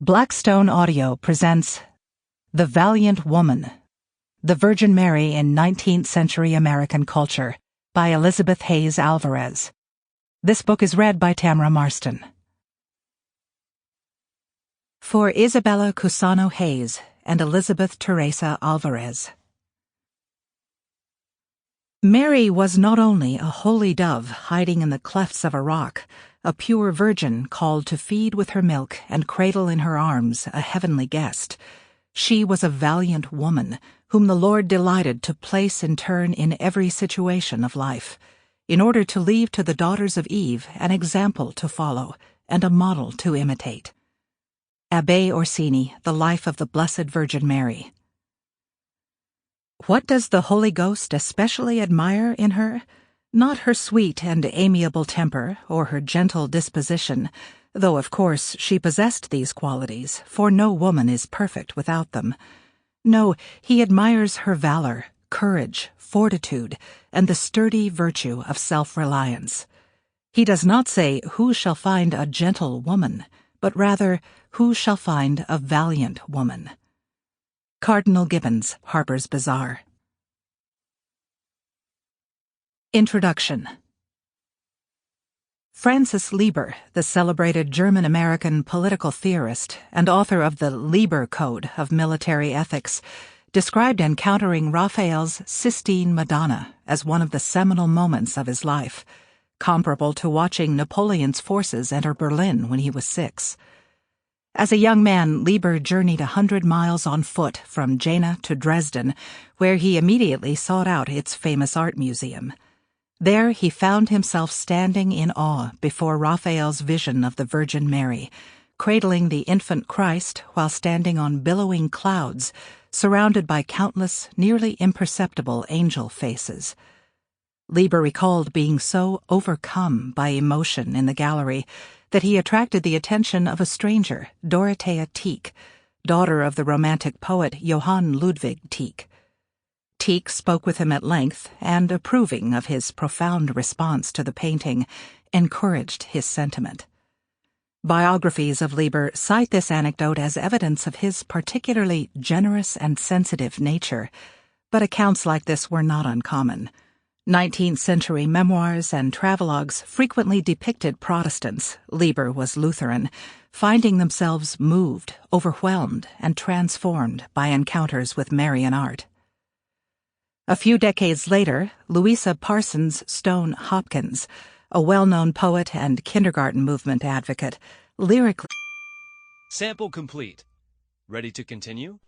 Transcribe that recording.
Blackstone Audio presents The Valiant Woman, The Virgin Mary in 19th-century American Culture by Elizabeth Hayes Alvarez. This book is read by Tamara Marston. For Isabella Cusano Hayes and Elizabeth Teresa Alvarez. Mary was not only a holy dove hiding in the clefts of a rock, a pure virgin called to feed with her milk and cradle in her arms a heavenly guest. She was a valiant woman, whom the Lord delighted to place in turn in every situation of life, in order to leave to the daughters of Eve an example to follow and a model to imitate. Abbé Orsini, The Life of the Blessed Virgin Mary. What does the Holy Ghost especially admire in her? Not her sweet and amiable temper or her gentle disposition, though of course she possessed these qualities, for no woman is perfect without them. No, he admires her valor, courage, fortitude, and the sturdy virtue of self-reliance. He does not say, "Who shall find a gentle woman?" but rather, "Who shall find a valiant woman?" Cardinal Gibbons, Harper's Bazaar. Introduction. Francis Lieber, the celebrated German-American political theorist and author of the Lieber Code of Military Ethics, described encountering Raphael's Sistine Madonna as one of the seminal moments of his life, comparable to watching Napoleon's forces enter Berlin when he was 6. As a young man, Lieber journeyed 100 miles on foot from Jena to Dresden, where he immediately sought out its famous art museum. There he found himself standing in awe before Raphael's vision of the Virgin Mary, cradling the infant Christ while standing on billowing clouds, surrounded by countless, nearly imperceptible angel faces. Lieber recalled being so overcome by emotion in the gallery that he attracted the attention of a stranger, Dorothea Tieck, daughter of the Romantic poet Johann Ludwig Tieck. Tieck spoke with him at length, and, approving of his profound response to the painting, encouraged his sentiment. Biographies of Lieber cite this anecdote as evidence of his particularly generous and sensitive nature, but accounts like this were not uncommon. 19th-century memoirs and travelogues frequently depicted Protestants, Lieber was Lutheran, finding themselves moved, overwhelmed, and transformed by encounters with Marian art. A few decades later, Louisa Parsons Stone Hopkins, a well-known poet and kindergarten movement advocate, lyrically... Sample complete. Ready to continue?